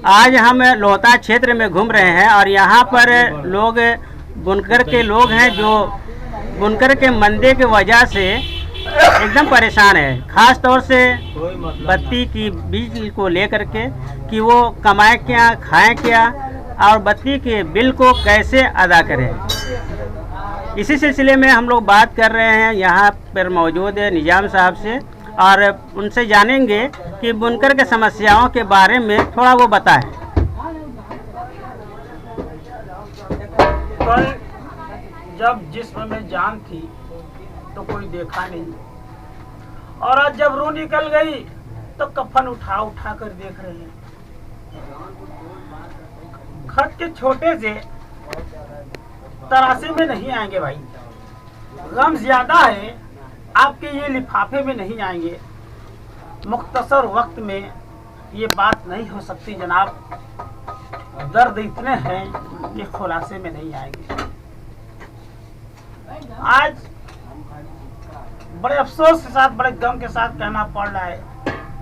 आज हम लोहता क्षेत्र में घूम रहे हैं और यहाँ पर लोग बुनकर के लोग हैं जो बुनकर के मंदे की वजह से एकदम परेशान है, खास तौर से बत्ती की बिल को लेकर के कि वो कमाए क्या, खाएं क्या और बत्ती के बिल को कैसे अदा करें। इसी सिलसिले में हम लोग बात कर रहे हैं, यहाँ पर मौजूद है निजाम साहब से और उनसे जानेंगे कि बुनकर के समस्याओं के बारे में थोड़ा वो बताएं। कल जब जिस्म में जान थी तो कोई देखा नहीं, और आज जब रूह निकल गई तो कफन उठा उठा कर देख रहे हैं। खत के छोटे से तरासे में नहीं आएंगे भाई, गम ज्यादा है आपके ये लिफाफे में नहीं आएंगे। मुख्तसर वक्त में ये बात नहीं हो सकती जनाब, दर्द इतने हैं कि खुलासे में नहीं आएंगे। आज बड़े अफसोस के साथ, बड़े गम के साथ कहना पड़ रहा है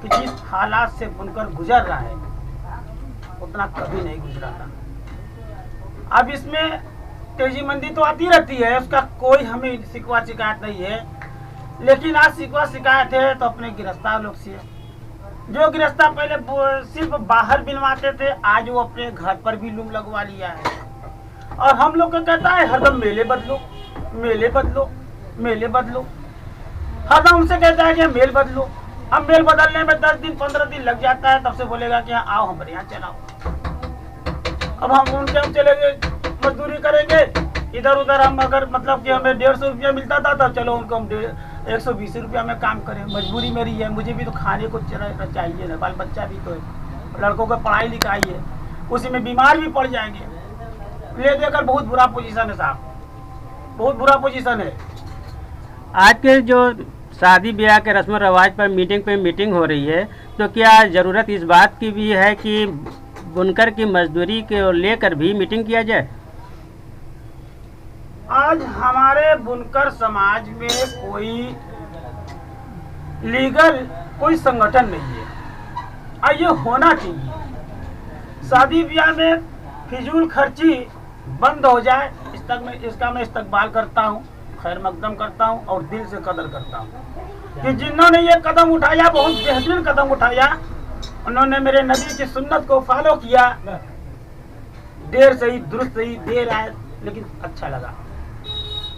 कि जिस हालात से बुनकर गुजर रहा है उतना कभी नहीं गुजरा था। अब इसमें तेजी मंदी तो आती रहती है, उसका कोई हमें शिकवा शिकायत नहीं है, लेकिन आज शिकवा शिकायत है तो अपने गिरफ्तार लोग से। जो गिरफ्तार पहले सिर्फ बाहर बिनवाते थे, आज वो अपने घर पर भी लूम लगवा लिया है। और हम लोग को कहता है हरदम मेले बदलो, मेले बदलो, मेले बदलो। हरदम हमसे कहता है कि मेल बदलो। हम मेल बदलने में 10 दिन 15 दिन लग जाता है, तब से बोलेगा कि हाँ आओ हमारे यहाँ चलाओ। अब हम उनके हम चले गए, मजदूरी करेंगे इधर उधर। हम अगर मतलब कि हमें 150 रुपया मिलता था तो चलो उनको हम 120 रुपया में काम करें। मजबूरी मेरी है, मुझे भी तो खाने को चाहिए ना, बाल बच्चा भी तो है, लड़कों को पढ़ाई लिखाई है, उसी में बीमार भी पड़ जाएंगे। ले देकर बहुत बुरा पोजीशन है साहब, बहुत बुरा पोजीशन है। आज के जो शादी ब्याह के रस्म रवाज पर मीटिंग हो रही है, तो क्या ज़रूरत इस बात की भी है कि बुनकर की मजदूरी के लेकर भी मीटिंग किया जाए? आज हमारे बुनकर समाज में कोई लीगल कोई संगठन नहीं है, और ये होना चाहिए। शादी ब्याह में फिजूल खर्ची बंद हो जाए, इसका मैं इस्तकबाल करता हूँ, खैर मकदम करता हूँ और दिल से कदर करता हूँ कि जिन्होंने ये कदम उठाया, बहुत बेहतरीन कदम उठाया। उन्होंने मेरे नबी की सुन्नत को फॉलो किया। देर सही दुरुस्त सही, देर आए लेकिन अच्छा लगा।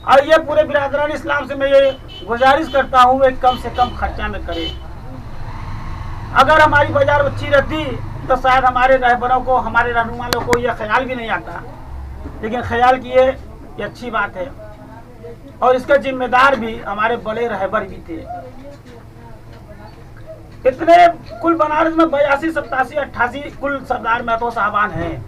और ये पूरे बिरादरान इस्लाम से मैं ये गुजारिश करता हूँ वे कम से कम खर्चा में करें। अगर हमारी बाजार अच्छी रहती तो शायद हमारे रहबरों को, हमारे रहनुमाओं को यह ख्याल भी नहीं आता, लेकिन ख्याल किए ये अच्छी बात है। और इसका जिम्मेदार भी हमारे बड़े रहबर भी थे। इतने कुल बनारस में 82, 87, 88 कुल सरदार महतो साहबान हैं,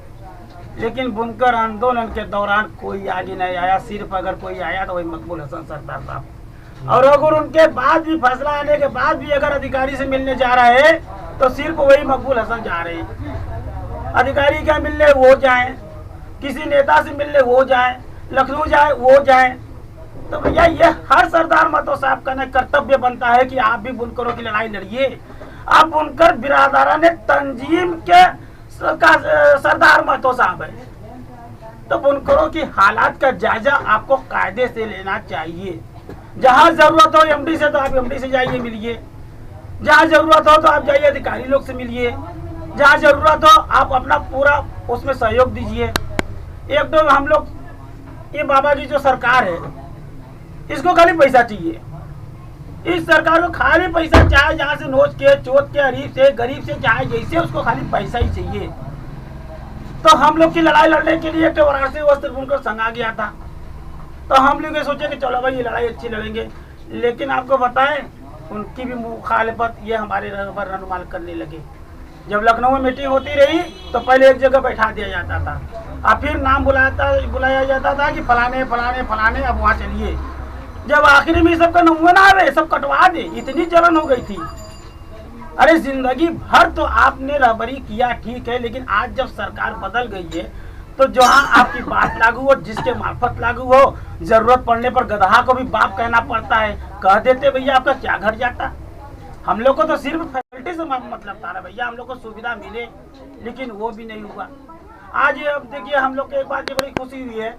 लेकिन बुनकर आंदोलन के दौरान कोई आगे नहीं आया। सिर्फ अगर कोई आया तो वही मकबूल हसन सरदार साहब। और अगर उनके बाद भी फैसला आने के बाद भी अगर अधिकारी से मिलने जा रहे हैं तो सिर्फ वही मकबूल हसन जा रहे हैं। अधिकारी क्या मिलने वो जाए, किसी नेता से मिलने वो जाए, लखनऊ जाए वो जाए। तो भैया ये हर सरदार महतो साहब का न कर्तव्य बनता है कि आप भी बुनकरों की लड़ाई लड़िए। आप बुनकर बिरादरान तंजीम के सरदार महतो साहब है, तो बुनकरों की हालात का जायजा आपको कायदे से लेना चाहिए। जहां जरूरत हो एमडी से तो आप एमडी से जाइए मिलिए, जहां जरूरत हो तो आप जाइए अधिकारी लोग से मिलिए, जहां जरूरत हो आप अपना पूरा उसमें सहयोग दीजिए। एक तो हम लोग ये बाबा जी जो सरकार है इसको खाली पैसा चाहिए। इस सरकार को खाली पैसा, चाहे जहाँ से नोच के चोट के गरीब से चाहे जैसे, उसको खाली पैसा ही चाहिए। तो हम लोग की लड़ाई लड़ने के लिए वाराणसी वस्त्र बुनकर संघ आ गया था, तो हम लोग ये सोचे कि चलो भाई ये लड़ाई अच्छी लड़ेंगे। लेकिन आपको बताएं उनकी भी मुखालिफत ये हमारे रहबर रहनुमा करने लगे। जब लखनऊ में मीटिंग होती रही तो पहले एक जगह बैठा दिया जाता था और फिर नाम बुलाया जाता था कि फलाने फलाने फलाने, अब वहाँ चलिए। जब आखिर में सबका नमूना आवे, सब कटवा दे, इतनी जलन हो गई थी। अरे जिंदगी भर तो आपने रहबरी किया ठीक है, लेकिन आज जब सरकार बदल गई है तो जहाँ आपकी बात लागू हो, जिसके मार्फत लागू हो, जरूरत पड़ने पर गधा को भी बाप कहना पड़ता है। कह देते भैया आपका क्या घट जाता। हम लोग को तो सिर्फ क्वालिटी से मतलब था ना भैया, हम लोग को सुविधा मिले, लेकिन वो भी नहीं हुआ। आज ये अब देखिए हम लोग के एक बात की बड़ी खुशी हुई है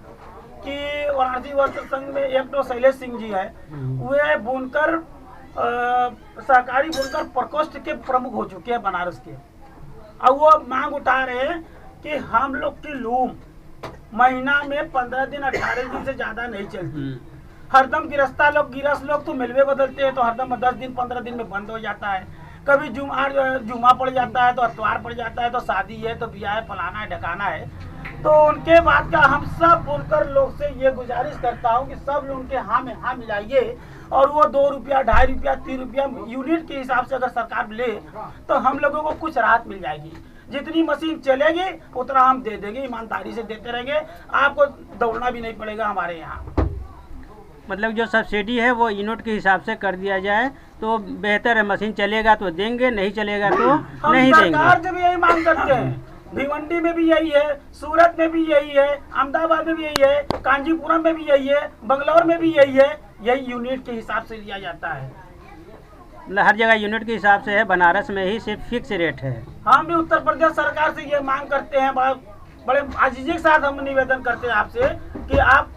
कि वाराणसी वस्त्र संघ में एक तो शैलेश सिंह जी है, वे बुनकर सहकारी बुनकर प्रकोष्ठ के प्रमुख हो चुके हैं बनारस के। अब वो मांग उठा रहे हैं कि हम लोग की लूम महीना में 15 दिन 18 दिन से ज्यादा नहीं चलती। हरदम गिरस्त लोग तो मिलवे बदलते हैं, तो हरदम 10 दिन 15 दिन में बंद हो जाता है। कभी जुमा पड़ जाता है, तो अतवार पड़ जाता है, तो शादी है, तो ब्याह है, फलाना है, ढकाना है। तो उनके बाद का हम सब बुनकर लोग से ये गुजारिश करता हूँ कि सब लोग उनके हाँ में हाँ मिलाइए, और वो 2 रुपया 2.5 रुपया 3 रुपया यूनिट के हिसाब से अगर सरकार ले तो हम लोगों को कुछ राहत मिल जाएगी। जितनी मशीन चलेगी उतना हम दे देंगे, ईमानदारी से देते रहेंगे, आपको दौड़ना भी नहीं पड़ेगा हमारे यहाँ। मतलब जो सब्सिडी है वो यूनिट के हिसाब से कर दिया जाए तो बेहतर है। मशीन चलेगा तो देंगे, नहीं चलेगा तो नहीं देंगे। सरकार से भी यही मांग करते हैं, भिवंडी में भी यही है, सूरत में भी यही है, अहमदाबाद में भी यही है, कांजीपुरम में भी यही है, बंगलौर में भी यही है। यही यूनिट के हिसाब से लिया जाता है। मतलब हर जगह यूनिट के हिसाब से है, बनारस में ही सिर्फ फिक्स रेट है। हम भी उत्तर प्रदेश सरकार से ये मांग करते हैं, बड़े आजीजी के साथ हम निवेदन करते हैं आपसे कि आप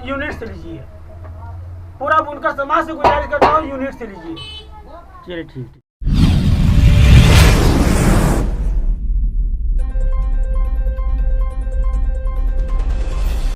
यूनिट से लीजिए। पूरा बुनकर समाज से गुजारिश करता हूँ, यूनिट से लीजिए। चलिए ठीक है।